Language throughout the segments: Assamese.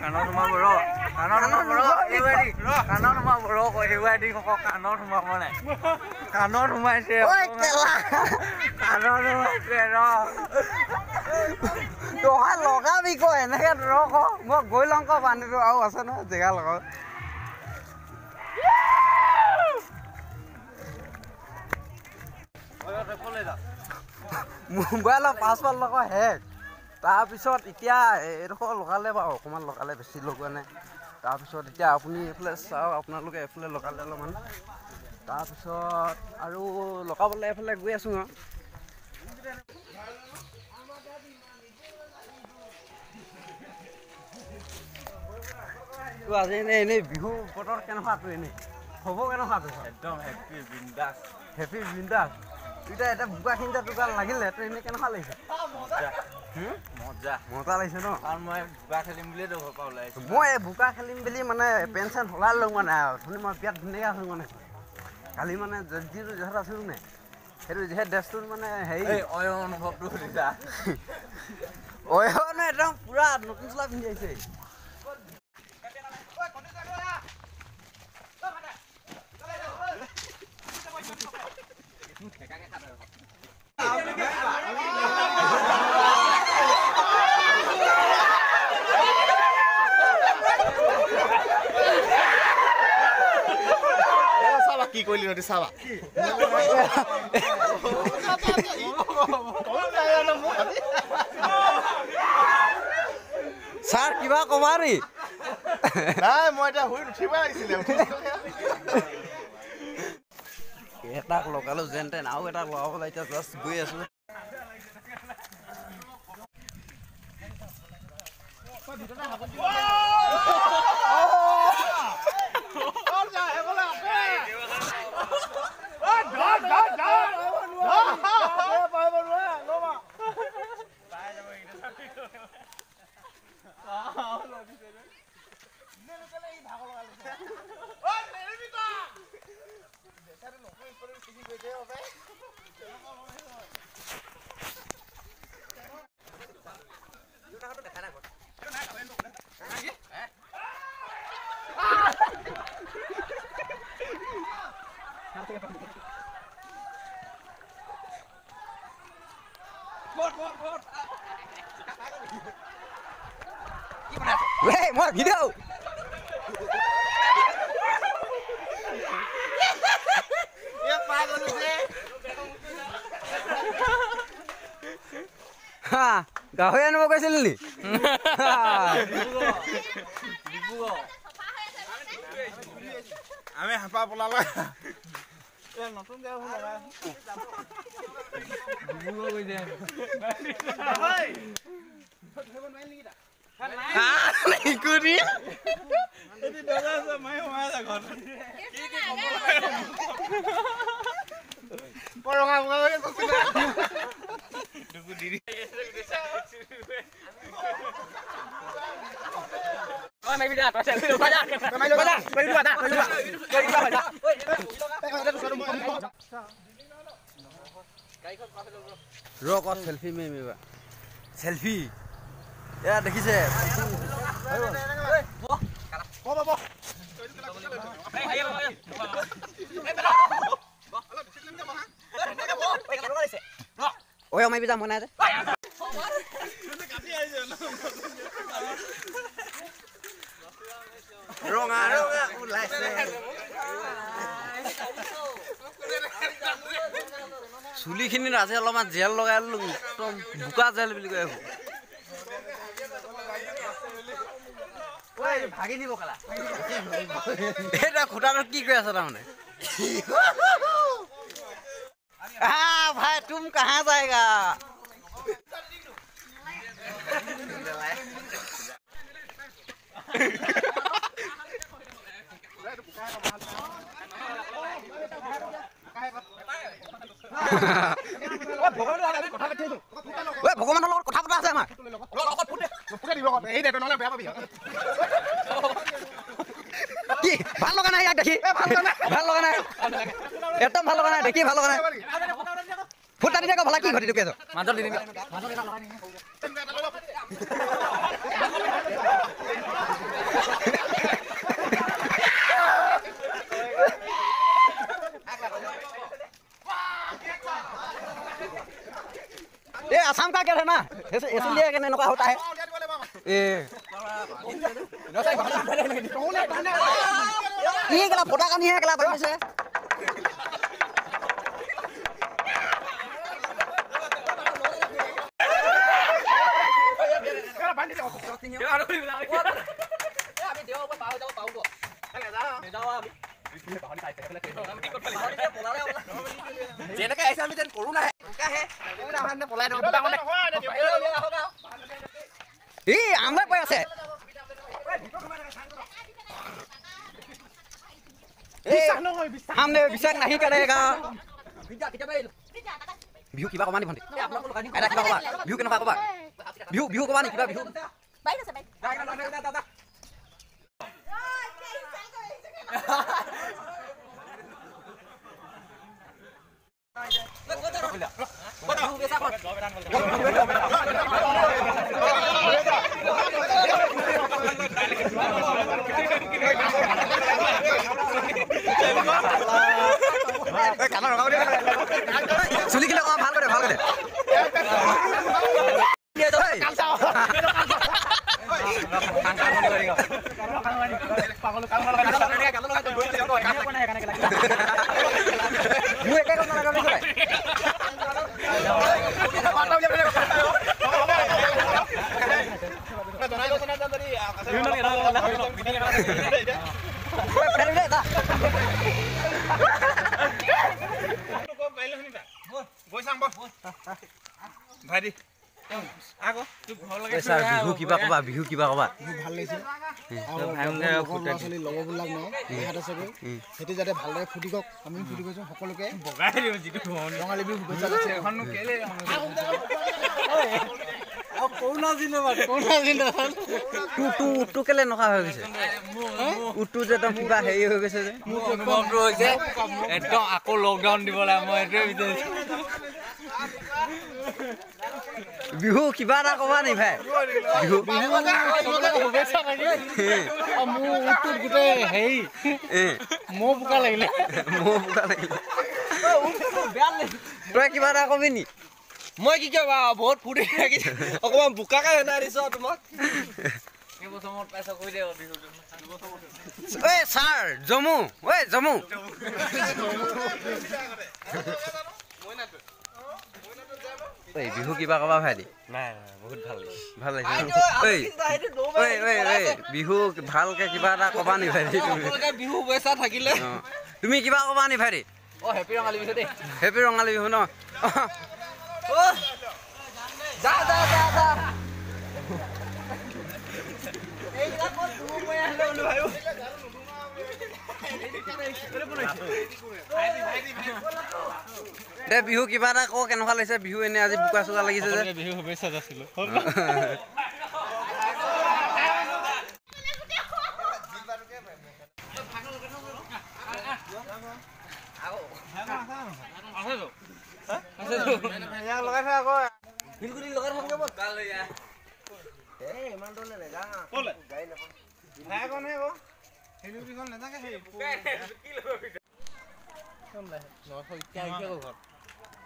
কাণত সোমাব ৰ কাণত সোমাব ৰ এইবাৰি কাণত সোমাব ৰ এইবাৰি কাণত সোমাব নাই কাণত সোমাইছে কাণত সোমাইছে ৰ তই লগাবি ক এনেকে ৰখ মই গৈ লওঁ ক পানীটো আৰু আছে নহয় জেগা লগত মোবাইলৰ পাছৱৰ্ড লগৰ হেক তাৰপিছত এতিয়া এইডোখৰ লগালে বাৰু অকণমান লগালে বেছি লগোৱা নাই তাৰপিছত এতিয়া আপুনি এইফালে চাওক আপোনালোকে এইফালে লগালে অলপমান তাৰপিছত আৰু লগাবলৈ এইফালে গৈ আছোঁ আৰু আজি এনেই বিহু বতৰ কেনেকুৱাটো এনেই হ'ব কেনেকুৱাটো একদম হেপী বিন্দাছ এতিয়া এটা বোকাখিনিতে দোকান লাগিলে তো এনেই কেনেকুৱা লাগিছে মজা লাগিছে ন কাৰণ মই বোকা খেলিম বুলিয়ে ঘৰৰ পৰা ওলাইছোঁ মই বোকা খেলিম বুলি মানে পেণ্ট চেণ্ট সলাই লওঁ মানে আৰু মই বিয়াত ধুনীয়াকৈ আছোঁ মানে কালি মানে যিটো জেগাত আছোঁ নে সেইটো যিহেতু ড্ৰেছটোত মানে হেৰি অনুভৱটো সুধিছা নে একদম পূৰা নতুন চোলা পিন্ধি আহিছে কি কৰিলি নদী চাবা ছাৰ কিবা কবা নি নাই মই এতিয়া শুই উঠিব লাগিছিলে এটাক লগালো যেন তেন আৰু এটাক লগাবলৈ এতিয়া জাষ্ট গৈ আছো Hey, moi video. Ya pago lu deh. Ha, gawe anuh কৈছিল নি? আমি হাপা পলালা এ নতুন গাও হলা ডিবুগো কই দে ভাই ধরব নাইলি কিটা নাই কুরি এদি দাদা আছে মই হোৱা যা ঘৰ কি খবৰ পৰঙা মুগা হৈ আছে ডুবু দিদি Ôi mày video tao sẽ video qua ra. Mày lo ra. Mày video ta. Mày video. Mày video ra. Ôi. Rock or selfie में मेरा. Selfie. यार देखिए से. बो. ओए मैं भी जा मना दे. Ronga ulaise Suli khini raje aloma gel logai lu tom buka gel bili koi Oi bhagi dibo kala Eta khotanot ki koi asa ta mane भाई तुम कहां जाएगा ভগৱানৰ লগত কথা পতা আছে আমাৰ লগত ফুটে দিব এই দে নহলে বেয়া পাবি দেখি ভাল লগা নাই একদম ভাল লগা নাই দেখি ভাল লগা নাই ফুটা দি থাকক ভালা কি ঘটি ঢুকি আছ মাজত দি দিবি ए आसाम का क्या है ना इसलिए कि नौका होता है ये गला फोटा का नहीं है गला बड़ी से जेने का ऐसा मिशन कोरोना है क्या है कोरोना हमने बोला दो ए আমরা কই আছে हमने विश्वास नहीं करेगा बिहू किबा कमानी भंडी एटा किबा कबा बिहू केनका कबा बिहू कबानी किबा बिहू बाई আছে बाई दादा सुनी के ভাল করে ভাল করে নিয়ে তো পাগল কাল ভাইটি আগো তুই ভাল লাগে স্যার বিহু কিবা কবা ভাল লাগিছে আৰু ভাইঙ্গে ফুটাছলি লগবিলাক ন ইহাতে সবে হেতি যাতে ভালদৰে ফুটি গক আমি ফুটি গৈছো সকলোকে বগাই দিও জিতু ৰঙালী বিহু শুভেচ্ছা আছে এখননো কেলে আৰু কৰোনা দিন উটু কেলে নখা হৈ গৈছে উটু যে একদম কিবা হেৰি হৈ গৈছে যে অনুভৱটো হৈছে একদম আকৌ লকডাউন দিবলৈ মই এইটোৱে বিচাৰিছো বিহু কিবা এটা কবা নি ভাই বিহু শুভেচ্ছা লাগে মোৰ উটুত গোটেই হেৰি মৌ বোকা লাগিলে তই কিবা এটা কবি নি মই কি কবা বহুত ফুটি লাগিছে অকমান বোকাকে হেনা দিছ তোমাক কেইবছৰ মত পাইছা কৈ দে বিহুটো ঐ ছাৰ জমু ঐ বিহু কিবা কবা ভাইটি নাই বহুত ভাল লাগিছে বিহু ভালকে কিবা এটা কবা নি ভাইটি বিহু পইচা থাকিলে তুমি কিবা কবা নি ভাইটি হেপী ৰঙালী বিহু দেই হেপী ৰঙালী বিহু ন যা দে বিহু কিবা এটা ক কেনেকুৱা লাগিছে বিহু এনে আজি বোকা চোকা লাগিছে যে বিহু শুভেচ্ছা আছিলো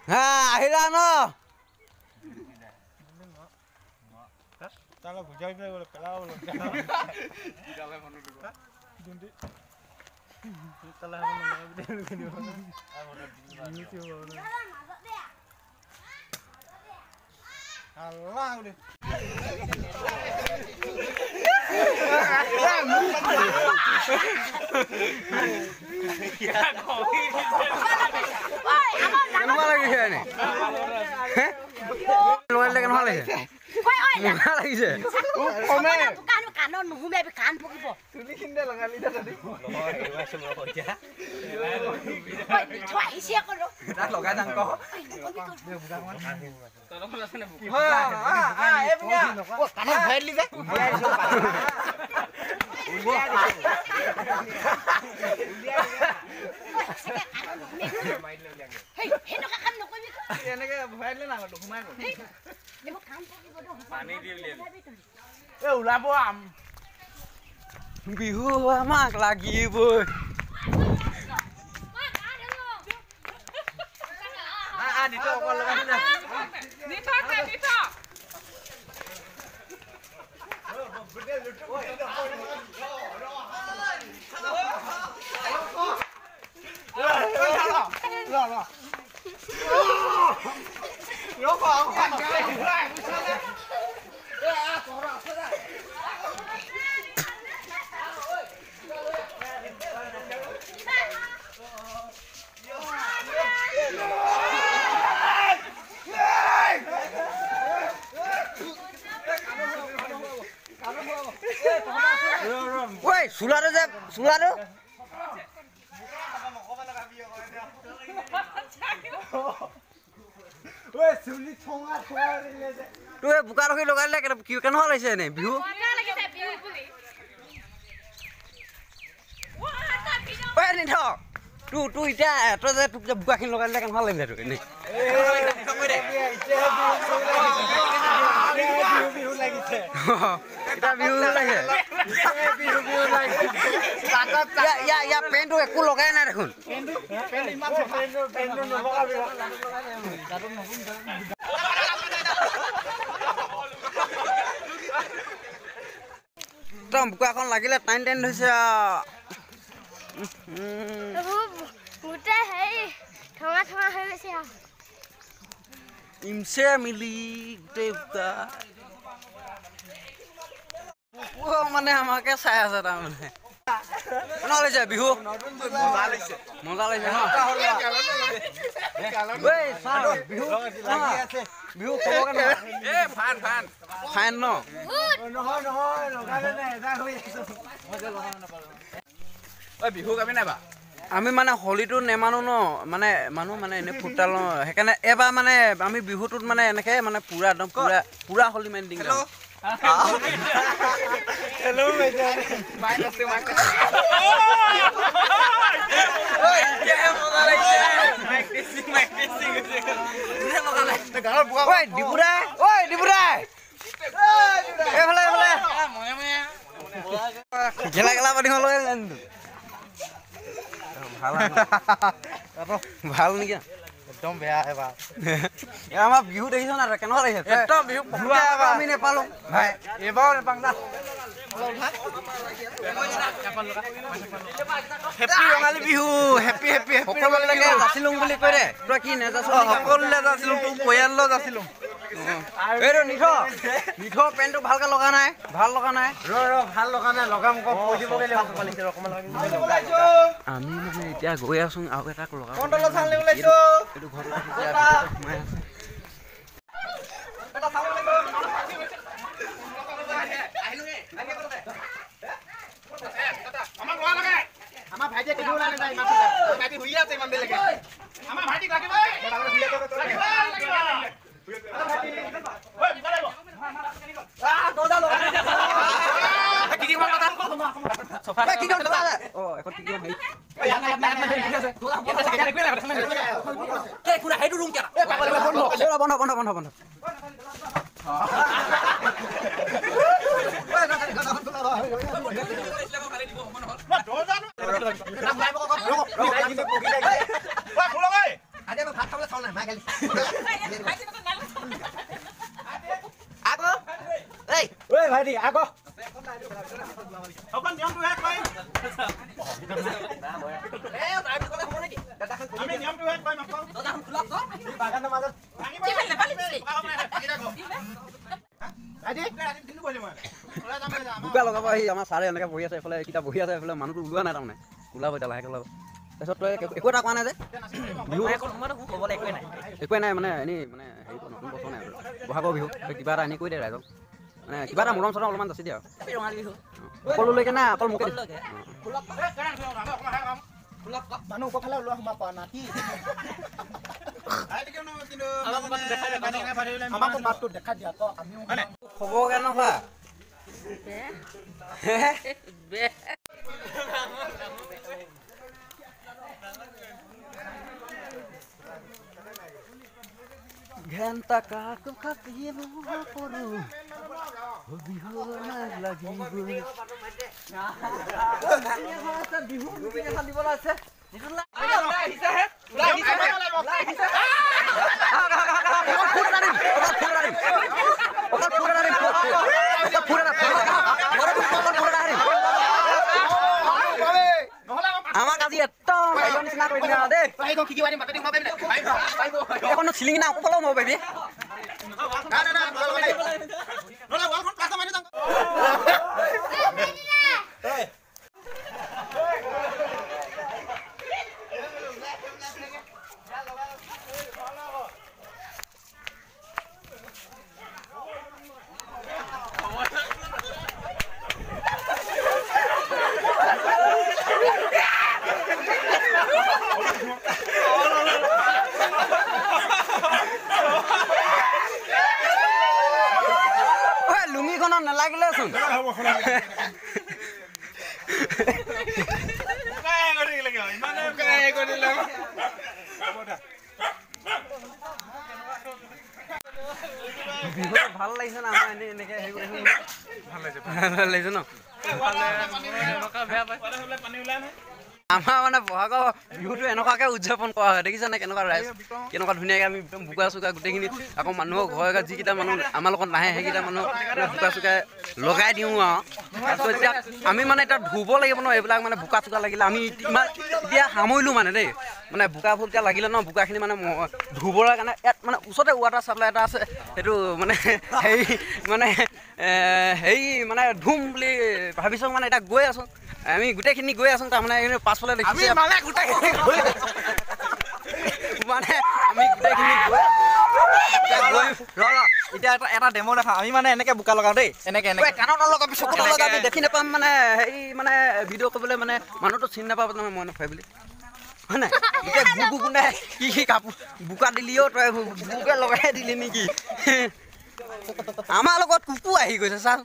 আহিলা ন তালা বুজাই পেলাই পেলাও তালা কেনেকুৱা লাগিছে এনে কেনেকুৱা লাগিছে কেনেকুৱা লাগিছে কাণৰ নুহুমে কাণ পকিব লগাই যাম ক কাণত ভৰাই দিলি যে হেই হেনেকা কাম নকৰিবি এনেকে ভৰাই দিলে না সোমাই গ'ল এইবোৰ কাম পকিব পানী দি উলিয়াবি এ ওলাব আম বিহু আমাক লাগিবই দিটো অকল লগাই না ঐ চোলাটো যে চোলাটো তোৰ এই বোকা ৰখি লগাই দিলে কেনেকুৱা লাগিছে এনেই বিহু ঐ নিধ তোৰ এতিয়া তই যে তোক যে বোকাখিনি লগাই দিলে কেনেকুৱা লাগিছে তোৰ এনেই এতিয়া বিহু লাগিছে ইয়াৰ পেণ্টটো একো লগাই নাই দেখোন একদম বোকাখন লাগিলে টাইন টাইন ধৰিছে গোটেই হেৰি ঠঙা ঠঙা হৈ গৈছে ইমছে মিলি গোটেই বোকা মানে আমাকে চাই আছে তাৰমানে কেনেকুৱা লাগিছে বিহু মজা লাগিছে বিহু বিহু খবৰ ফাইন ন বিহু কামি নাই বা আমি মানে হোলীটো নেমানো ন মানে মানুহ মানে এনেই ফুটাল ন সেইকাৰণে এবাৰ মানে আমি বিহুটোত মানে এনেকে মানে পুৰা একদম পুৰা হোলী মাৰি দিম গেলা গেলা পাতি লগাই ভাল নেকি একদম বেয়া এবাৰ আমাৰ বিহু দেখিছ না কেনেকুৱা লাগিছে একদম বিহু আমি নেপালো ভাই এবাৰ নেপাং না happy Rongali Bihu happy happy happy সকলোকে যাচিলো বুলি কৈ দে তই কি নেযাচো সকলোলে যাচিলো তোৰ পৰিয়াললৈ যাচিলো এইটো নিথ পেণ্টটো ভালকে লগা নাই ভাল লগা নাই ভাল লগা নাই লগাম আমি মানে এতিয়া গৈ আছো আৰু এটা লগাব এইটো ঘৰত সোমাই আছে আমাৰ ভাইটিয়ে কিনো লাগে যায় ইমান ভাইটি শুই আছে ইমান বেলেগে আমাৰ ভাইটিক লাগিব ভাইটি আকৌ অকণ নিয়মটো হে কয় আমি নিয়মটো হে কয় নকওঁ বাগানৰ মাজত বোকা লগাব আহি আমাৰ ছাৰে এনেকৈ বহি আছে এইফালে কিতাপ বহি আছে এইফালে মানুহটো ওলোৱা নাই তাৰমানে ওলাব এতিয়া লাহেকৈ ওলাব তাৰপিছত তই একো এটা কোৱা নাই যে বিহু একোৱে নাই মানে এনেই মানে হেৰি নতুন বছৰ নাই বহাগৰ বিহু কিবা এটা এনেই কৈ দে ৰাইজক মানে কিবা এটা মৰম চৰম অলপমান যাচি দিয়া সকলোলৈকে নাই অকল মোকে মানুহ ওপৰফালে ওলোৱা সোমাব পৰা নাই কি আমাকো মাতটো দেখাই দিয়া আকৌ আমিও খবৰ কেনেকুৱা ঘেন্টা কাকু কাকিব কৰো বিহু লাগিব বিহু দিবলৈ আছে আমাক আজি একদম নিচিনা কৰি দিয়া দেই এখন চিলিঙি না ওপৰলৈ মই পাৰিবি লুঙিখনত নালাগিলেচোন ভাল লাগিছে না আমাৰ এনেকে হেৰি কৰিছো ভাল লাগিছে ন আমাৰ মানে বহাগৰ বিহুটো এনেকুৱাকে উদযাপন কৰা হয় দেখিছা নে কেনেকুৱা ৰাইজ কেনেকুৱা ধুনীয়াকে আমি একদম বোকা চোকা গোটেইখিনি আকৌ মানুহৰ ঘৰে যিকেইটা মানুহ আমাৰ লগত নাহে সেইকেইটা মানুহ বোকা চোকাই লগাই দিওঁ আৰু তাৰপিছত এতিয়া আমি মানে এতিয়া ধুব লাগিব ন এইবিলাক মানে বোকা চোকা লাগিলে আমি ইমান এতিয়া সামৰিলোঁ মানে দেই মানে বোকাবোৰ এতিয়া লাগিলে ন বোকাখিনি মানে ধুবৰ কাৰণে ইয়াত মানে ওচৰতে ৱাটাৰ চাপ্লাই এটা আছে সেইটো মানে হেৰি মানে ধুম বুলি ভাবিছোঁ মানে এতিয়া গৈ আছোঁ আমি গোটেইখিনি গৈ আছোঁ তাৰমানে পাছফালে দেখিছে মানে আমি গোটেইখিনি গৈ এতিয়া এটা ডেমো দেখা আমি মানে এনেকে বোকা লগাওঁ দেই এনেকে এনেকে কাণত নলগাবি চকুত নলগাবি দেখি নাপাম মানে হেৰি মানে ভিডিঅ' কৰিবলৈ মানে মানুহটো চিনি নাপাব নহয় মই নাপাই বুলি হয় নাই এতিয়া বুকু কোনে কি কাপোৰ বোকা দিলিও তই বুকে লগাই দিলি নেকি আমাৰ লগত কুকু আহি গৈছে ছাৰ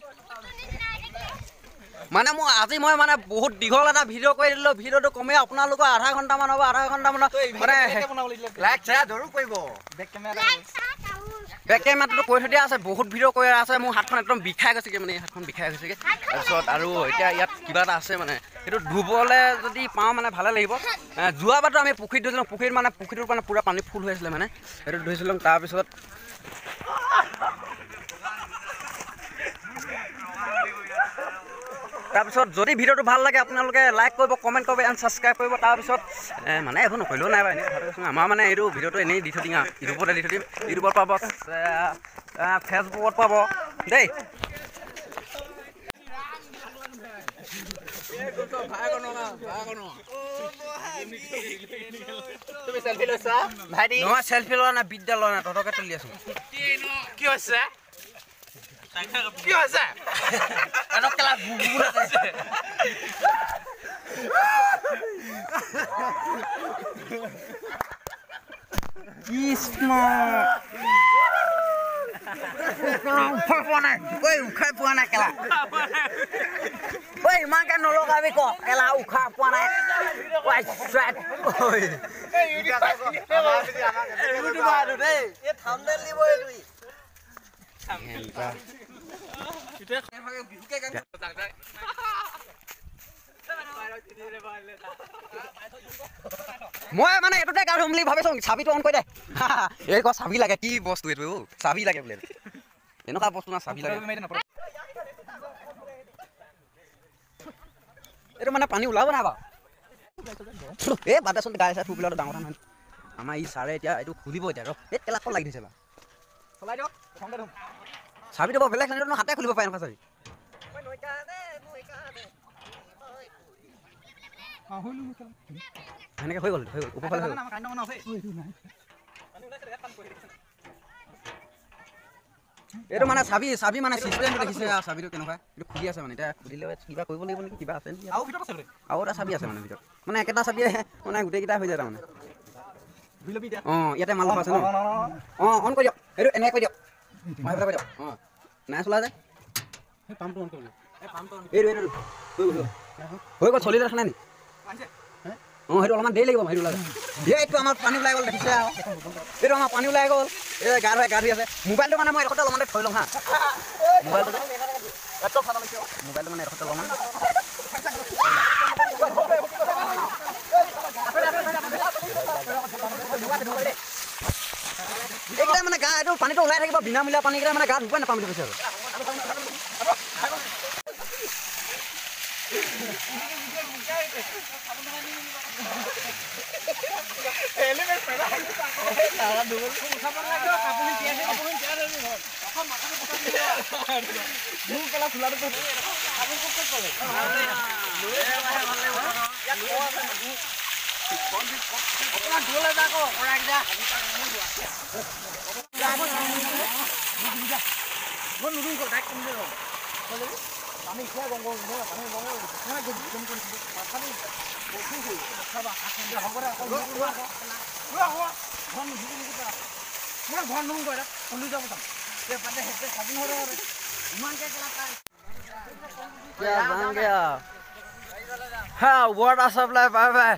মানে আজি মই মানে বহুত দীঘল এটা ভিডিঅ' কৰি দিলোঁ ভিডিঅ'টো কমেই আপোনালোকৰ আধা ঘণ্টামান হ'ব আধা ঘণ্টামান মানে লাইক শ্বেয়াৰ জৰুৰ কৰিব বেক কেমেৰাটো কৰি থৈ দিয়া আছে বহুত ভিডিঅ' কৰি আছে মোৰ হাতখন একদম বিষাই গৈছেগৈ মানে হাতখন বিষাই গৈছেগৈ তাৰপিছত আৰু এতিয়া ইয়াত কিবা এটা আছে মানে সেইটো ধুবলৈ যদি পাওঁ মানে ভালে লাগিব যোৱাবাৰতো আমি পুখুৰীত ধুইছিলোঁ পুখুৰীত মানে পুখুৰীটোৰ মানে পূৰা পানী ফুল হৈ আছিলে মানে সেইটো ধুইছিলোঁ তাৰপিছত যদি ভিডিঅ'টো ভাল লাগে আপোনালোকে লাইক কৰিব কমেণ্ট কৰিব এণ্ড ছাবস্ক্ৰাইব কৰিব তাৰপিছত মানে এইবোৰ নকৰিলেও নাই বাৰু এনেই কথাটো কৈছোঁ আমাৰ মানে এইটো ভিডিঅ'টো এনেই দি থৈ দিম আৰু ইউটিউবতে দি থৈ দিম ইউটিউবত পাব ফেচবুকত পাব দেই নহয় চেলফি লোৱা নাই বিদ্যা লোৱা নাই তহঁতকে তুলি আছোঁ কি হৈছে কি হৈছে কৃষ্ণ উখাই পোৱা নাই কেলা ঐ ইমানকে নলগাবি ক কেলা উশাহ পোৱা নাই মই মানে এইটোতে গা ধুম বুলি ভাবিছোঁ চাবিটো অন কৰি দে এই ক চাবি লাগে কি বস্তু এইটো চাবি লাগে বোলে এনেকুৱা বস্তু না চাবি লাগে এইটো মানে পানী ওলাব নাই বাৰু এই বাদেচোন গাই চাই ফুৰিবলৈ ডাঙৰ কথা নহয় আমাৰ ই ছাৰে এতিয়া এইটো খুলিব এতিয়া ৰ এই কেলা ক'ত লাগি থৈছে বাৰু চলাই দিয়ক চাবি দিব বেলেগ নাজানো হাতে খুলিব পাৰে এনেকুৱা চাবি সেনেকৈ হৈ গ'ল ওপৰফালে হৈ গ'ল এইটো মানে চাবি মানে চিষ্টেমটো দেখিছে চাবিটো কেনেকুৱা এইটো খুলি আছে মানে এতিয়া খুলিলে কিবা কৰিব লাগিব নেকি কিবা আছে নেকি আৰু এটা চাবি আছে মানে ভিতৰত মানে একেটা চাবিয়ে মানে গোটেইকেইটা হৈ যায় তাৰমানে অঁ ইয়াতে মাল আছে ন অঁ অন কৰি দিয়ক এইটো এনেকৈ কৰি দিয়ক কৰি দিয়ক অঁ নাই চলা যায় পাম্পটো অন কৰি দিয়ক হৈ গ'ল চলি দেখা নাই নি অঁ সেইটো অলপমান দেৰি লাগিব সেইটো ওলালে এইটো আমাৰ পানী ওলাই গ'ল দেখিছে আৰু এইটো আমাৰ পানী ওলাই গ'ল এই গা ধুই আছে মোবাইলটো মানে মই এডোখৰতে অলপমান থৈ লওঁ হা মোবাইলটো মানে এডোখৰতে অলপমান এইকেইটা মানে গা এইটো পানীটো ওলাই থাকিব বিনামূলীয়া পানীকেইটা মানে গা ধুবই নাপাম বুলি কৈছে আৰু हाँ वाटर सप्लाई बाय बाय